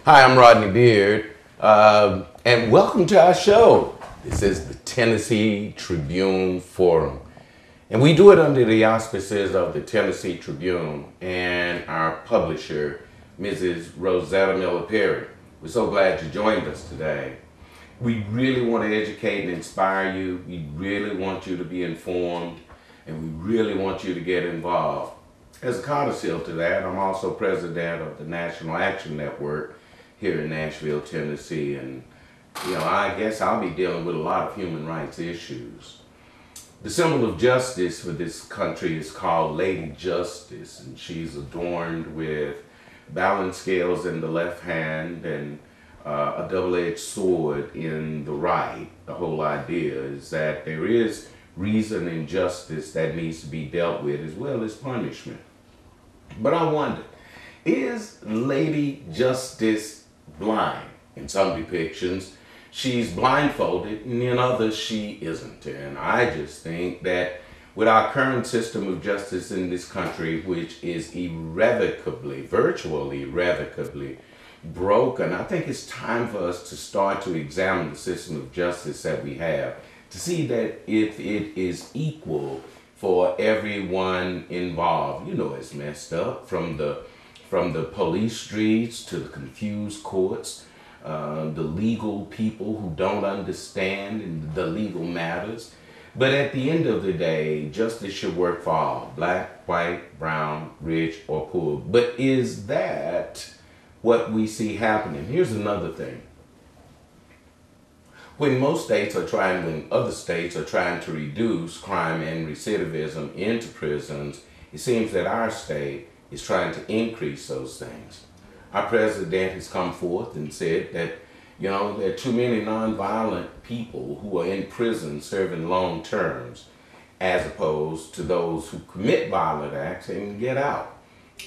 Hi, I'm Rodney Beard, and welcome to our show. This is the Tennessee Tribune Forum, and we do it under the auspices of the Tennessee Tribune and our publisher, Mrs. Rosetta Miller Perry. We're so glad you joined us today. We really want to educate and inspire you. We really want you to be informed, and we really want you to get involved. As a codicil to that, I'm also president of the National Action Network here in Nashville, Tennessee, and I guess I'll be dealing with a lot of human rights issues. The symbol of justice for this country is called Lady Justice, and she's adorned with balance scales in the left hand and a double-edged sword in the right. The whole idea is that there is reason and justice that needs to be dealt with as well as punishment. But I wonder, is Lady Justice blind? In some depictions, she's blindfolded, and in others, she isn't. And I just think that with our current system of justice in this country, which is irrevocably, virtually irrevocably broken, I think it's time for us to start to examine the system of justice that we have to see that if it is equal for everyone involved. It's messed up from the police streets to the confused courts, the legal people who don't understand the legal matters. But at the end of the day, justice should work for all, black, white, brown, rich, or poor. But is that what we see happening? Here's another thing. When other states are trying to reduce crime and recidivism into prisons, it seems that our state is trying to increase those things. Our president has come forth and said that, there are too many nonviolent people who are in prison serving long terms as opposed to those who commit violent acts and get out.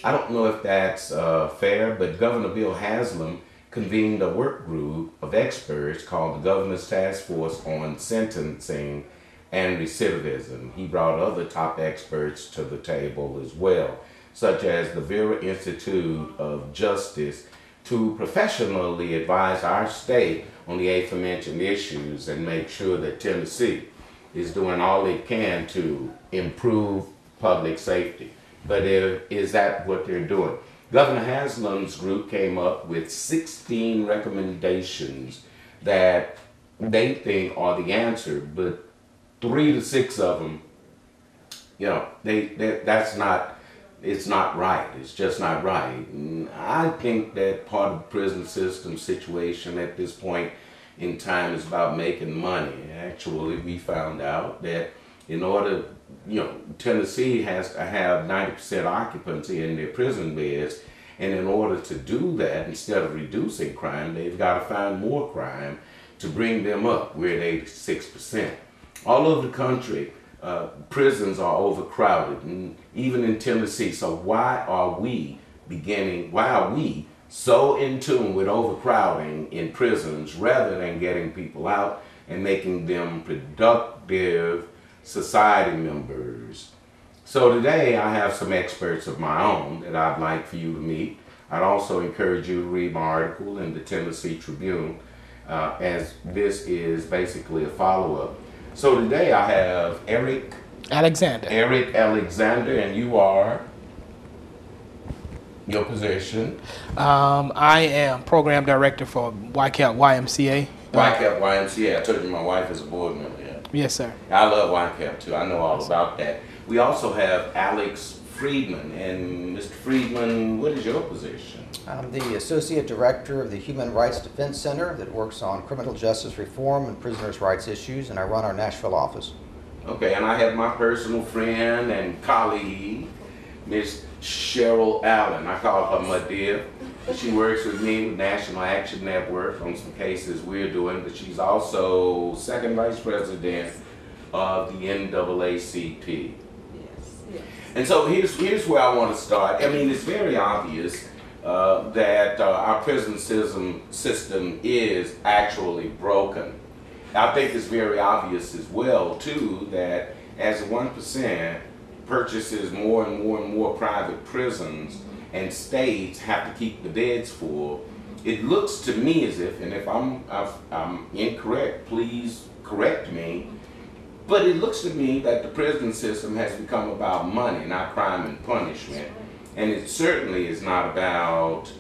I don't know if that's fair, but Governor Bill Haslam convened a work group of experts called the Governor's Task Force on Sentencing and Recidivism. He brought other top experts to the table as well, such as the Vera Institute of Justice, to professionally advise our state on the aforementioned issues and make sure that Tennessee is doing all it can to improve public safety. But is that what they're doing? Governor Haslam's group came up with 16 recommendations that they think are the answer, but 3 to 6 of them, it's not right. It's just not right. And I think that part of the prison system situation at this point in time is about making money. Actually, we found out that in order, Tennessee has to have 90% occupancy in their prison beds, and in order to do that, instead of reducing crime, they've got to find more crime to bring them up. We're at 86%. All over the country, prisons are overcrowded, and even in Tennessee. So why are we so in tune with overcrowding in prisons rather than getting people out and making them productive society members? So today I have some experts of my own that I'd like for you to meet. I'd also encourage you to read my article in the Tennessee Tribune, as this is basically a follow-up. So today I have Eric Alexander, and you are, your position? I am program director for YCAP YMCA. YCAP YMCA. I told you my wife is a board member. Yeah. Yes, sir. I love YCAP too. I know all about that. We also have Alex Friedman. And Mr. Friedman, what is your position? I'm the Associate Director of the Human Rights Defense Center that works on criminal justice reform and prisoners' rights issues, and I run our Nashville office. Okay, and I have my personal friend and colleague, Miss Cheryl Allen. I call her my dear. She works with me with National Action Network on some cases we're doing, but she's also second vice president of the NAACP. Yes. And so here's where I want to start. I mean, it's very obvious that our prison system is actually broken. I think it's very obvious as well, too, that as 1% purchases more and more private prisons and states have to keep the beds full, it looks to me as if, and if I'm incorrect, please correct me, but it looks to me that the prison system has become about money, not crime and punishment. And it certainly is not about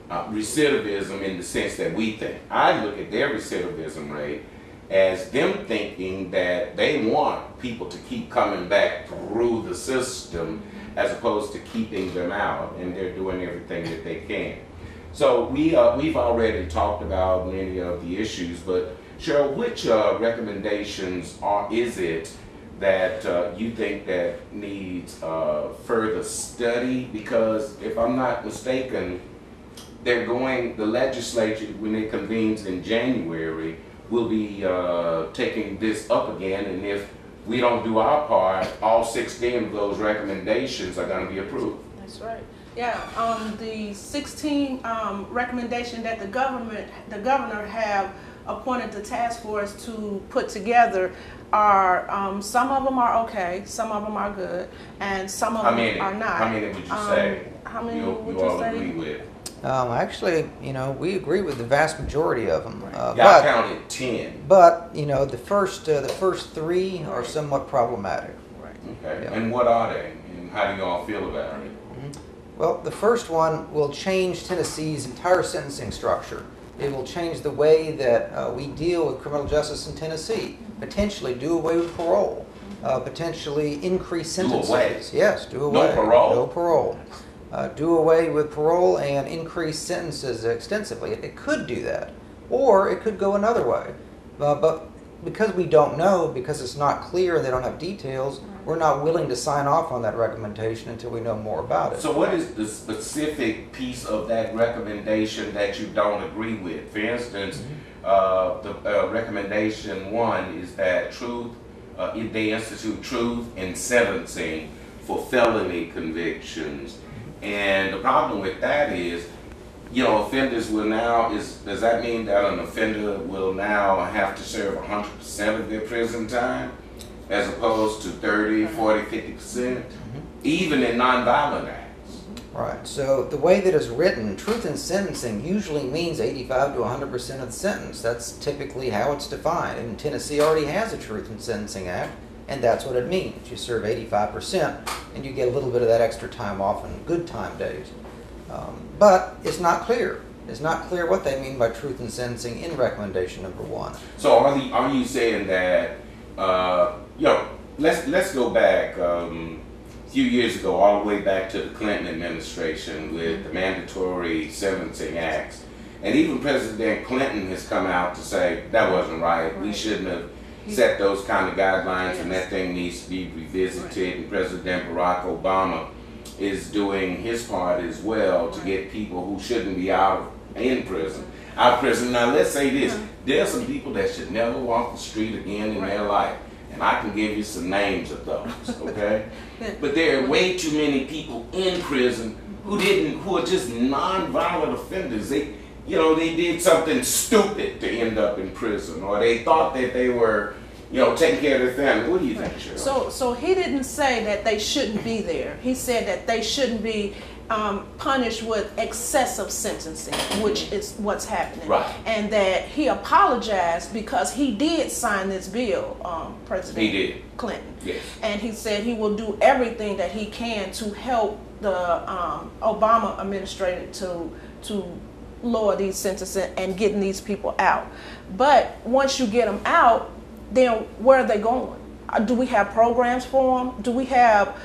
recidivism in the sense that we think. I look at their recidivism rate as them thinking that they want people to keep coming back through the system as opposed to keeping them out, and they're doing everything that they can. So we've already talked about many of the issues, but Cheryl, which recommendations is it that you think that needs further study? Because if I'm not mistaken, the legislature, when it convenes in January, will be taking this up again, and if we don't do our part, all 16 of those recommendations are going to be approved. That's right. Yeah, the 16 recommendation that the governor have appointed the task force to put together are some of them are okay, some of them are good, and some of them are not. How many would you say? How many would you you all say? agree with? Actually, we agree with the vast majority of them. I counted 10. But the first three are somewhat problematic. Right. Okay. Yeah. And what are they? And how do you all feel about it? Well, the first one will change Tennessee's entire sentencing structure. It will change the way that we deal with criminal justice in Tennessee. Potentially do away with parole. Potentially increase sentences. Do away? Yes, do away. No parole? No parole. Do away with parole and increase sentences extensively. It could do that. Or it could go another way. But because we don't know, because it's not clear and they don't have details, we're not willing to sign off on that recommendation until we know more about it. So what is the specific piece of that recommendation that you don't agree with? For instance, the recommendation 1 is that they institute truth in sentencing for felony convictions. And the problem with that is, offenders will now, does that mean that an offender will now have to serve 100% of their prison time as opposed to 30, 40, 50%, even in nonviolent acts? Right. So the way that it's written, truth in sentencing usually means 85 to 100% of the sentence. That's typically how it's defined. And Tennessee already has a Truth in Sentencing Act, and that's what it means. You serve 85%, and you get a little bit of that extra time off on good time days. But it's not clear. It's not clear what they mean by truth in sentencing in recommendation number 1. So are you saying that, let's go back a few years ago, all the way back to the Clinton administration with the mandatory sentencing acts, and even President Clinton has come out to say that wasn't right. We shouldn't have set those kind of guidelines, and that thing needs to be revisited. And President Barack Obama is doing his part as well to get people who shouldn't be out of prison. Now let's say this, there are some people that should never walk the street again in their life, and I can give you some names of those, okay? But there are way too many people in prison who are just non-violent offenders. They did something stupid to end up in prison, or they thought that they were taking care of their family. What do you think, Cheryl? So he didn't say that they shouldn't be there. He said that they shouldn't be punished with excessive sentencing, which is what's happening. Right. And that he apologized because he did sign this bill, President Clinton. Yes. And he said he will do everything that he can to help the Obama administration to lower these sentences and getting these people out. But once you get them out, then where are they going? Do we have programs for them? Do we have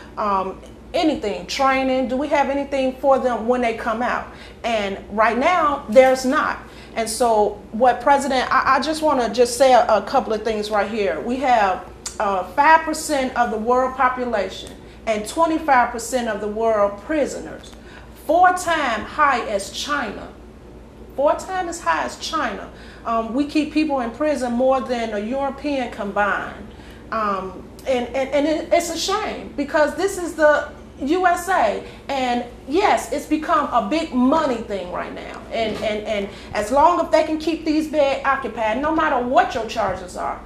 anything, training? Do we have anything for them when they come out? And right now, there's not. And so what I just want to just say a couple of things right here. We have 5% of the world population and 25% of the world prisoners. 4 times high as China. 4 times as high as China. We keep people in prison more than a European combined. And it's a shame because this is the USA, and yes, it's become a big money thing right now. And as long as they can keep these beds occupied, no matter what your charges are,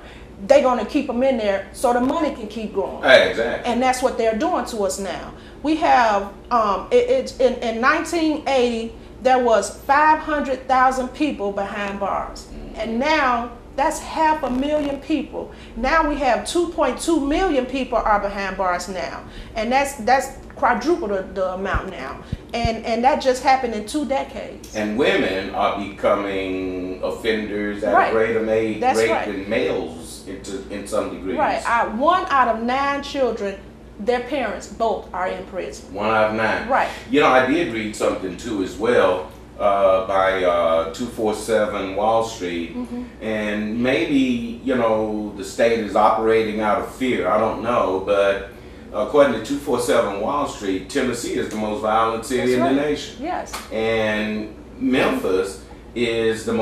they're going to keep them in there so the money can keep growing. Exactly. And that's what they're doing to us now. We have, in 1980, there was 500,000 people behind bars. And now that's 500,000 people. Now we have 2.2 million people are behind bars now. And that's quadruple the amount now. And that just happened in 2 decades. And women are becoming offenders at Right. a greater rate That's right. than males in some degrees. Right. 1 out of 9 children, their parents both are in prison. 1 out of 9. Right. You know, I did read something too as well by 247 Wall Street, and maybe, you know, the state is operating out of fear. I don't know, but according to 247 Wall Street, Tennessee is the most violent city in the nation. Yes. And Memphis is the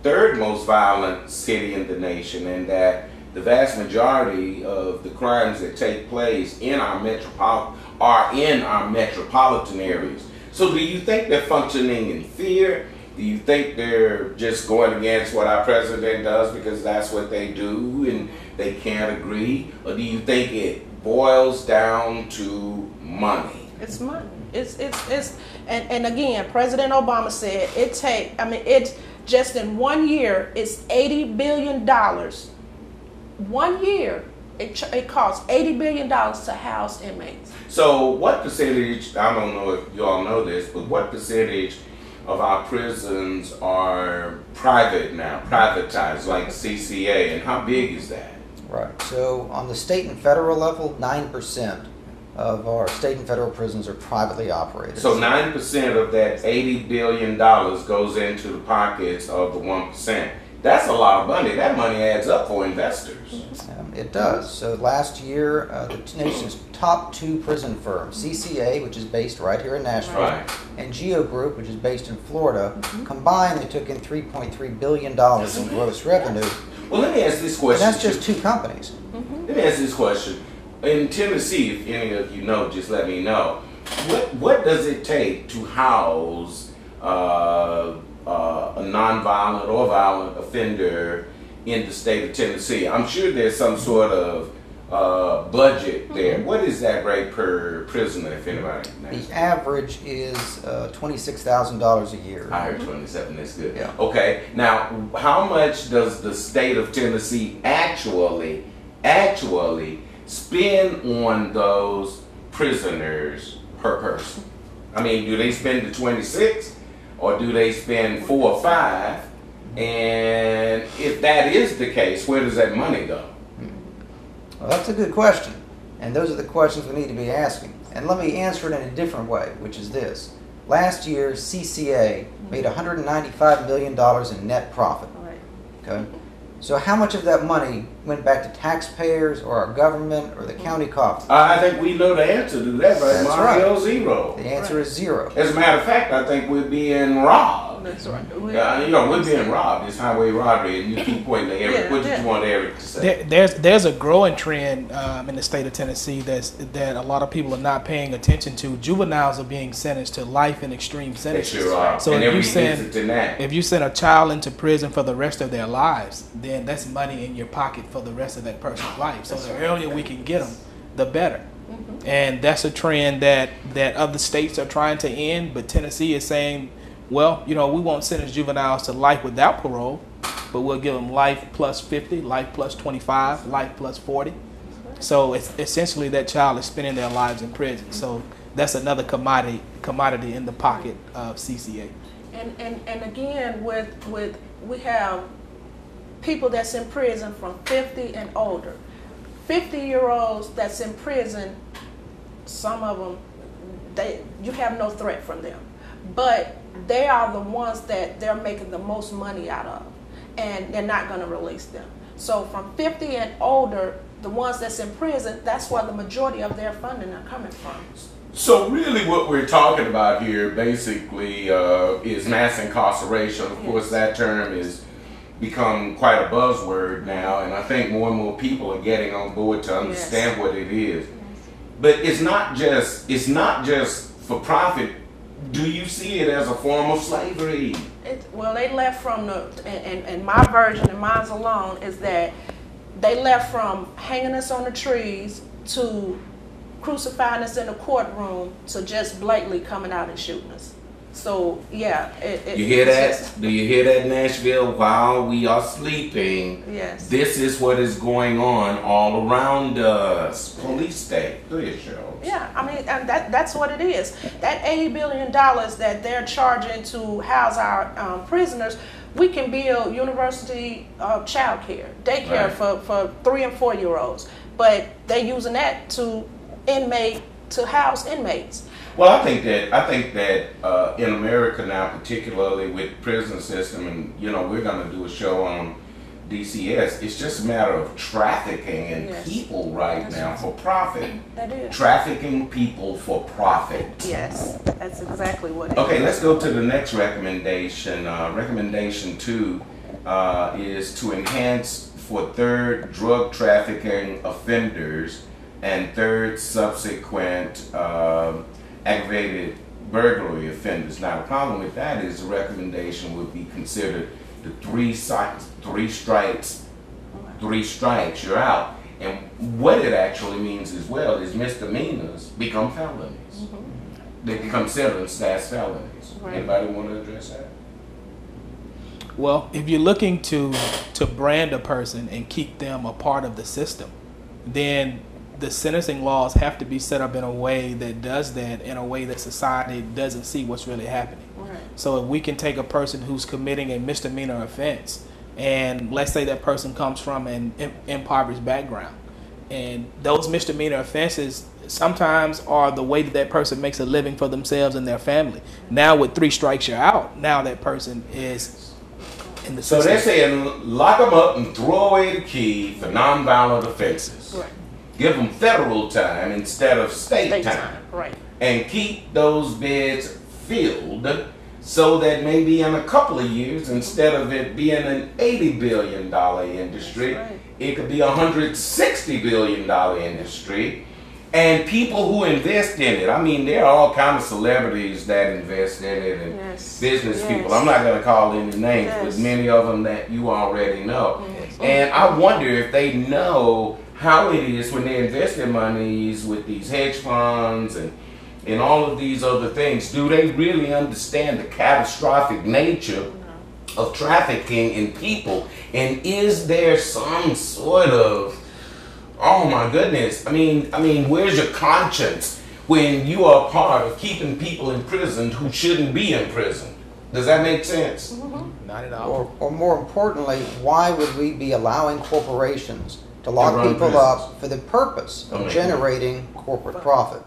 third most violent city in the nation, and that the vast majority of the crimes that take place in our metropolitan areas. So do you think they're functioning in fear? Do you think they're just going against what our president does because that's what they do and they can't agree? Or do you think it boils down to money? It's money. It's and again, President Obama said it's just in 1 year, it's $80 billion. 1 year, it costs $80 billion to house inmates. So what percentage, I don't know if you all know this, but what percentage of our prisons are private now, privatized, like CCA, and how big is that? Right. So on the state and federal level, 9% of our state and federal prisons are privately operated. So 9% of that $80 billion goes into the pockets of the 1%. That's a lot of money. That money adds up for investors. It does. So last year, the nation's top 2 prison firms, CCA, which is based right here in Nashville, Right. and Geo Group, which is based in Florida, combined they took in $3.3 billion in gross revenue. Well, let me ask this question. And that's just 2 companies. Let me ask this question. In Tennessee, if any of you know, just let me know. What does it take to house a nonviolent or violent offender in the state of Tennessee? I'm sure there's some sort of budget there. What is that rate per prisoner, if anybody knows? The average is $26,000 a year. I heard 27. That's good. Yeah. Okay. Now, how much does the state of Tennessee actually spend on those prisoners per person? I mean, do they spend the 26, or do they spend 4 or 5? And if that is the case, where does that money go? Well, that's a good question. And those are the questions we need to be asking. And let me answer it in a different way, which is this. Last year, CCA made $195 million in net profit. Right. Okay? So how much of that money went back to taxpayers or our government or the county coffers? I think we know the answer to that, right? That's Mario, right. 0. The answer is 0. As a matter of fact, I think we're being robbed. That's right. You know, we're being robbed. It's highway robbery, and you keep pointing to Eric. Yeah, What did yeah. you want Eric to say? There's a growing trend in the state of Tennessee that a lot of people are not paying attention to. Juveniles are being sentenced to life and extreme They sentences. sure are. So and if they're you send revisiting that. if you send a child into prison for the rest of their lives, then that's money in your pocket for the rest of that person's life. So the earlier we can get them, the better. And that's a trend that other states are trying to end, but Tennessee is saying, well, you know, we won't sentence juveniles to life without parole, but we'll give them life plus 50, life plus 25, life plus 40. So it's essentially that child is spending their lives in prison. So that's another commodity in the pocket of CCA. And again, we have people that's in prison from 50 and older. 50-year-olds that's in prison, some of them, you have no threat from them. But they are the ones that they're making the most money out of, and they're not going to release them. So from 50 and older, the ones that's in prison, that's where the majority of their funding are coming from. So really what we're talking about here basically is mass incarceration. Of course, that term has become quite a buzzword now, and I think more and more people are getting on board to understand what it is. But it's not just for profit. Do you see it as a form of slavery? Well, they left from and my version and mine's alone is that they left from hanging us on the trees to crucifying us in the courtroom to just blatantly coming out and shooting us. So yeah, you hear that? just, Do you hear that, Nashville? While we are sleeping, yes. this is what is going on all around us. Police state. Do your show. Yeah, I mean, and that's what it is. That $80 billion that they're charging to house our prisoners, we can build university child care, daycare Right. for 3 and 4 year olds, but they're using that to house inmates. Well, I think that in America now, particularly with prison system, and we're going to do a show on DCS. It's just a matter of trafficking in Yes. people right now for profit. That is. Trafficking people for profit. Yes, that's exactly what it Okay, is. let's go to the next recommendation. Recommendation 2 is to enhance for third drug trafficking offenders and third subsequent aggravated burglary offenders. Now, the problem with that is the recommendation would be considered the three strikes, you're out. And what it actually means as well is misdemeanors become felonies. They become sentenced as felonies. Right. Anybody want to address that? Well, if you're looking to brand a person and keep them a part of the system, then the sentencing laws have to be set up in a way that does that, in a way that society doesn't see what's really happening. Right. So if we can take a person who's committing a misdemeanor offense, and let's say that person comes from an impoverished background, and those misdemeanor offenses sometimes are the way that that person makes a living for themselves and their family. Now with 3 strikes, you're out. Now that person is in the So system. they're saying lock them up and throw away the key for nonviolent offenses. Right. Give them federal time instead of state time. Right. And keep those beds filled so that maybe in a couple of years, instead of it being an $80 billion industry, That's right. it could be a $160 billion industry. And people who invest in it, I mean, there are all kinds of celebrities that invest in it, and Yes. business Yes. people. I'm not going to call any names, Yes. but many of them that you already know. Yes. And I wonder if they know how it is when they invest their monies with these hedge funds and all of these other things. Do they really understand the catastrophic nature of trafficking in people? And is there some sort of, oh my goodness, I mean, where's your conscience when you are part of keeping people imprisoned who shouldn't be in prison? Does that make sense? Not at all. Or more importantly, why would we be allowing corporations to lock run people prisons. up for the purpose of generating corporate profit?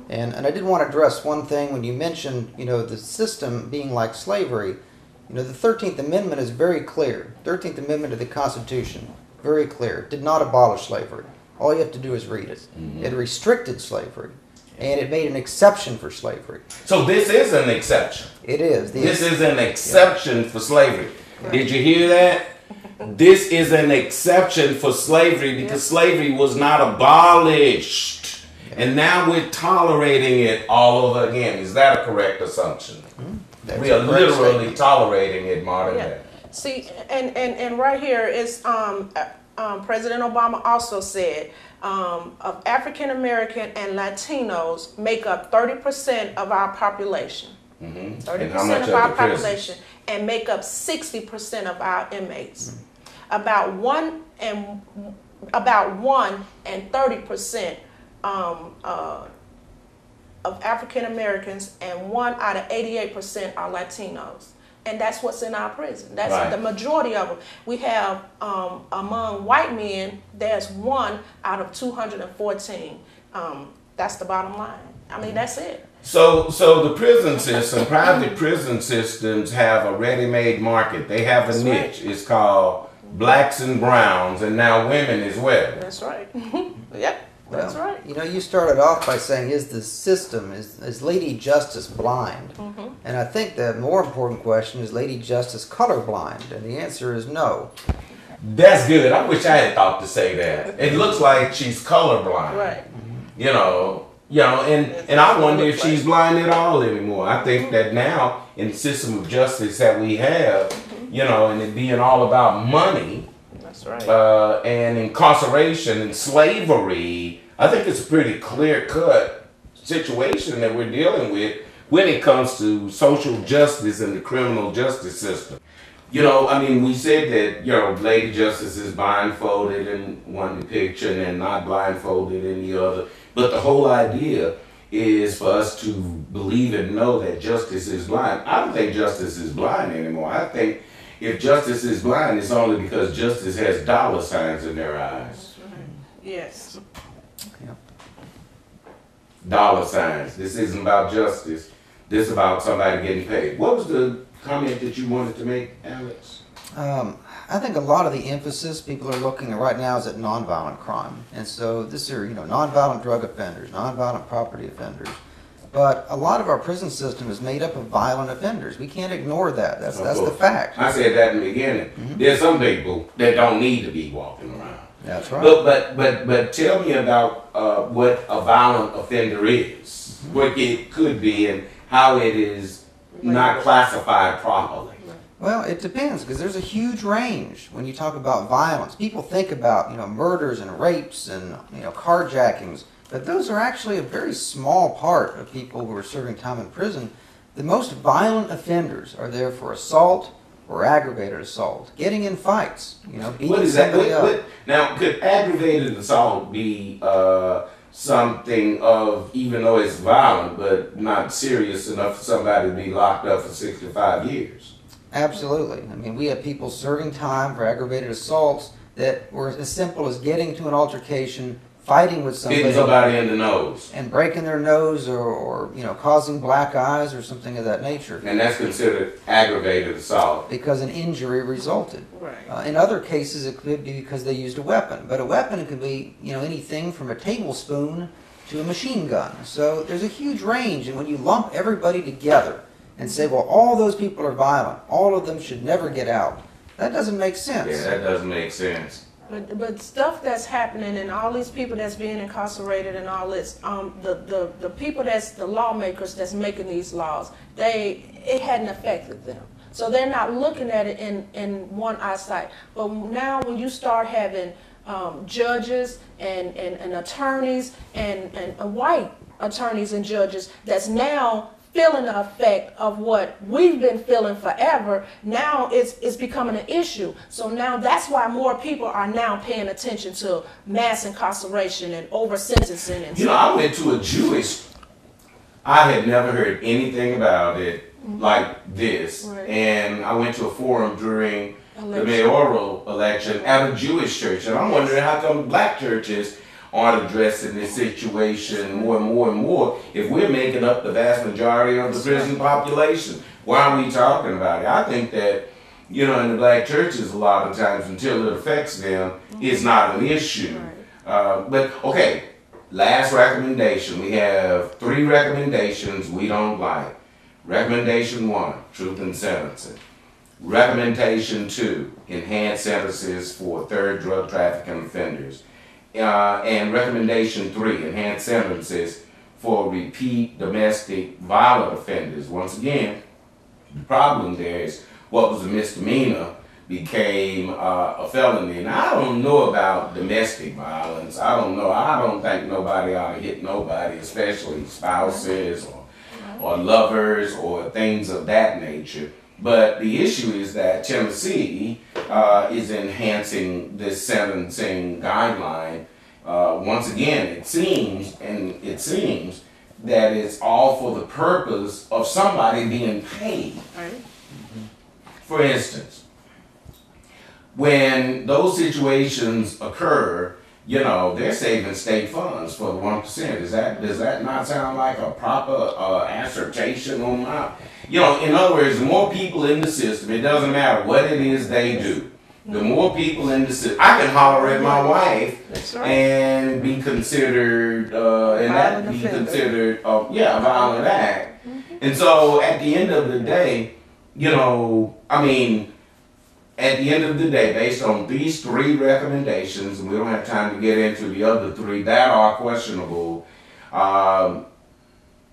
And I did want to address one thing when you mentioned, the system being like slavery. The 13th Amendment is very clear. 13th Amendment of the Constitution, very clear. It did not abolish slavery. All you have to do is read it. It restricted slavery, and it made an exception for slavery. So this is an exception. It is. This is an exception for slavery. Did you hear that? This is an exception for slavery because slavery was not abolished. And now we're tolerating it all over again. Is that a correct assumption? That's We are a correct literally statement. tolerating it modern Yeah. day. See, and right here is President Obama also said of African American and Latinos make up 30% of our population. 30% of our population, and make up 60% of our inmates. About 1 and 30% of African Americans, and 1 out of 88% are Latinos. And that's what's in our prison. That's Right. the majority of them. We have, among white men, there's 1 out of 214. That's the bottom line. I mean, that's it. So the prison system, private prison systems have a ready-made market. They have a That's niche. It's called blacks and browns, and now women as well. That's right. Yep, that's Well, right. You started off by saying, is the system, is Lady Justice blind? And I think the more important question is Lady Justice colorblind? And the answer is no. That's good. I wish I had thought to say that. It looks like she's colorblind. Right. And I wonder if she's blind at all anymore. I think that now in the system of justice that we have, and it being all about money, That's right. and incarceration and slavery, I think it's a pretty clear-cut situation that we're dealing with when it comes to social justice and the criminal justice system. You know, I mean, we said that, you know, Lady Justice is blindfolded in one depiction and not blindfolded in the other. But the whole idea is for us to believe and know that justice is blind. I don't think justice is blind anymore. I think if justice is blind, it's only because justice has dollar signs in their eyes. Yes. Dollar signs. This isn't about justice. This is about somebody getting paid. What was the comment that you wanted to make, Alex? I think a lot of the emphasis people are looking at right now is at nonviolent crime. And so this are, nonviolent drug offenders, nonviolent property offenders. But a lot of our prison system is made up of violent offenders. We can't ignore that. That's the fact. I said that in the beginning. Mm-hmm. There's some people that don't need to be walking around. That's right. But tell me about what a violent offender is, what it could be, and how it is not classified properly. Well, it depends, because there's a huge range when you talk about violence. People think about, murders and rapes and, carjackings, but those are actually a very small part of people who are serving time in prison. The most violent offenders are there for assault or aggravated assault, getting in fights, beating somebody up. Now, could aggravated assault be something of, even though it's violent, but not serious enough for somebody to be locked up for 65 years? Absolutely. I mean, we have people serving time for aggravated assaults that were as simple as getting to an altercation, fighting with somebody, hitting somebody in the nose, and breaking their nose, or causing black eyes or something of that nature. And that's considered aggravated assault because an injury resulted. Right. In other cases, it could be because they used a weapon, but a weapon could be anything from a tablespoon to a machine gun. So there's a huge range, and when you lump everybody together and say, well, all those people are violent, all of them should never get out, that doesn't make sense. Yeah, that doesn't make sense. But stuff that's happening and all these people that's being incarcerated and all this, the people that's the lawmakers that's making these laws, it hadn't affected them. So they're not looking at it in one eyesight. But now when you start having judges and attorneys and white attorneys and judges that's now feeling the effect of what we've been feeling forever, now it's becoming an issue. So now that's why more people are now paying attention to mass incarceration and over sentencing. And I went to I had never heard anything about it like this. Right. And I went to a forum during the mayoral election at a Jewish church. And I'm wondering how come black churches aren't addressing this situation more and more and more if we're making up the vast majority of the prison population. Why are we talking about it? I think that, in the black churches a lot of times until it affects them, it's not an issue. Right. But, okay, last recommendation. We have 3 recommendations we don't like. Recommendation 1, truth in sentencing. Recommendation 2, enhanced sentences for third drug trafficking offenders. And recommendation 3, enhanced sentences for repeat domestic violent offenders. Once again, the problem there is what was a misdemeanor became a felony. And I don't know about domestic violence. I don't know. I don't think nobody ought to hit nobody, especially spouses or lovers or things of that nature. But the issue is that Tennessee is enhancing this sentencing guideline. Once again, it seems that it's all for the purpose of somebody being paid. Right. For instance, when those situations occur, they're saving state funds for the 1%. Does that not sound like a proper assertion on my? In other words, the more people in the system, it doesn't matter what it is they do. The more people in the system, I can holler at my wife and be considered, a violent act. And so at the end of the day, at the end of the day, based on these 3 recommendations, and we don't have time to get into the other 3 that are questionable,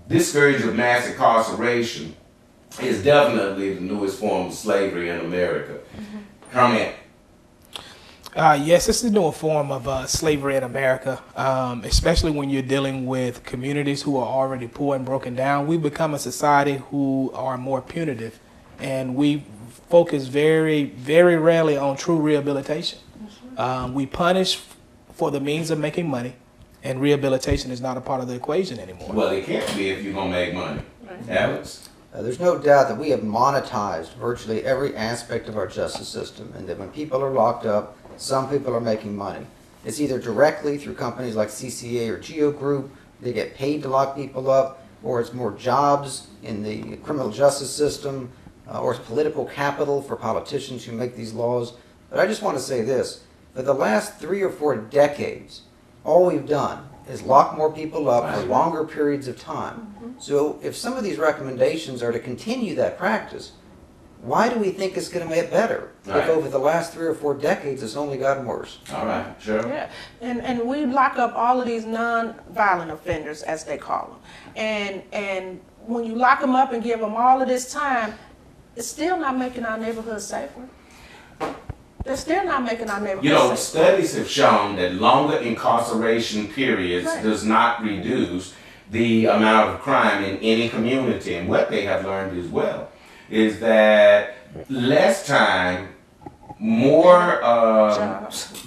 this scourge of mass incarceration is definitely the newest form of slavery in America. Comment. Yes, this is a new form of slavery in America, especially when you're dealing with communities who are already poor and broken down. We've become a society who are more punitive, and we focus very, very rarely on true rehabilitation. We punish for the means of making money, and rehabilitation is not a part of the equation anymore. Well, it can't be if you're going to make money. Right. Alex? There's no doubt that we have monetized virtually every aspect of our justice system, and that when people are locked up, some people are making money. It's either directly through companies like CCA or Geo Group, they get paid to lock people up, or it's more jobs in the criminal justice system, or it's political capital for politicians who make these laws. But I just want to say this. For the last 3 or 4 decades, all we've done is lock more people up for longer periods of time. So if some of these recommendations are to continue that practice, why do we think it's going to make it better if over the last 3 or 4 decades it's only gotten worse? All right, sure. Yeah, and we lock up all of these non-violent offenders, as they call them. And when you lock them up and give them all of this time, it's still not making our neighborhoods safer. They're still not making our neighborhoods safer. You know, studies have shown that longer incarceration periods does not reduce the amount of crime in any community. And what they have learned as well is that less time, more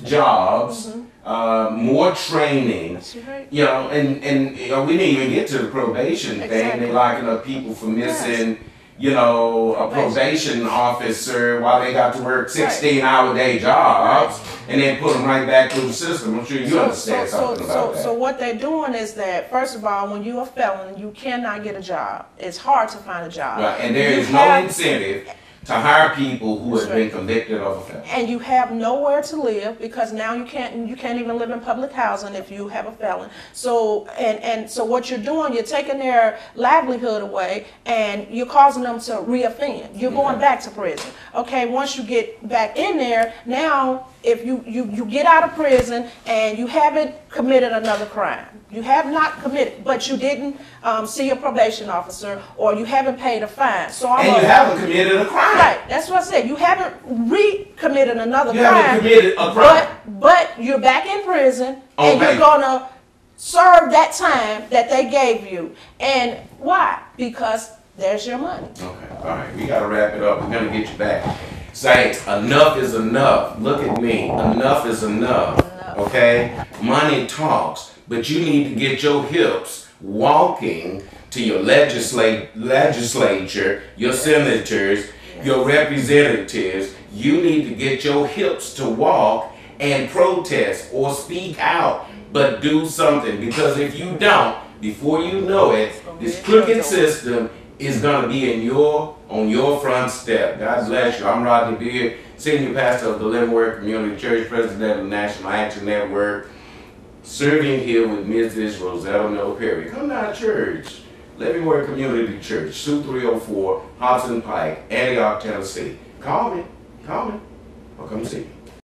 jobs, more training. That's right. You know, and you know, we didn't even get to the probation thing. They locking up people for missing, you know, a probation officer while they got to work 16-hour day jobs, and then put them right back through the system. I'm sure you understand something about that. So what they're doing is that, first of all, when you're a felon, you cannot get a job. It's hard to find a job. Right, and there is no incentive to hire people who have been convicted of a felony. And you have nowhere to live, because now you can't even live in public housing if you have a felon. So so what you're doing, you're taking their livelihood away, and you're causing them to reoffend. You're going back to prison. Okay, once you get back in there, now if you get out of prison and you haven't committed another crime, you have not committed, but you didn't see a probation officer, or you haven't paid a fine. So and you haven't committed a crime. Right, that's what I said. You haven't recommitted another crime. You haven't committed a crime. But you're back in prison, and you're gonna serve that time that they gave you. And why? Because there's your money. Okay, all right. We gotta wrap it up. We're gonna get you back. Saints, enough is enough. Look at me. Enough is enough. Okay? Money talks, but you need to get your hips walking to your legislature, your senators, your representatives. You need to get your hips to walk and protest or speak out, but do something. Because if you don't, before you know it, this crooked system is going to be on your front step. God bless you. I'm Rodney Beard, Senior Pastor of the Leavenworth Community Church, President of the National Action Network, serving here with Mrs. Rosetta Miller Perry. Come to our church, Leavenworth Community Church, 2304 Hobson Pike, Antioch, Tennessee. Call me, or come see me.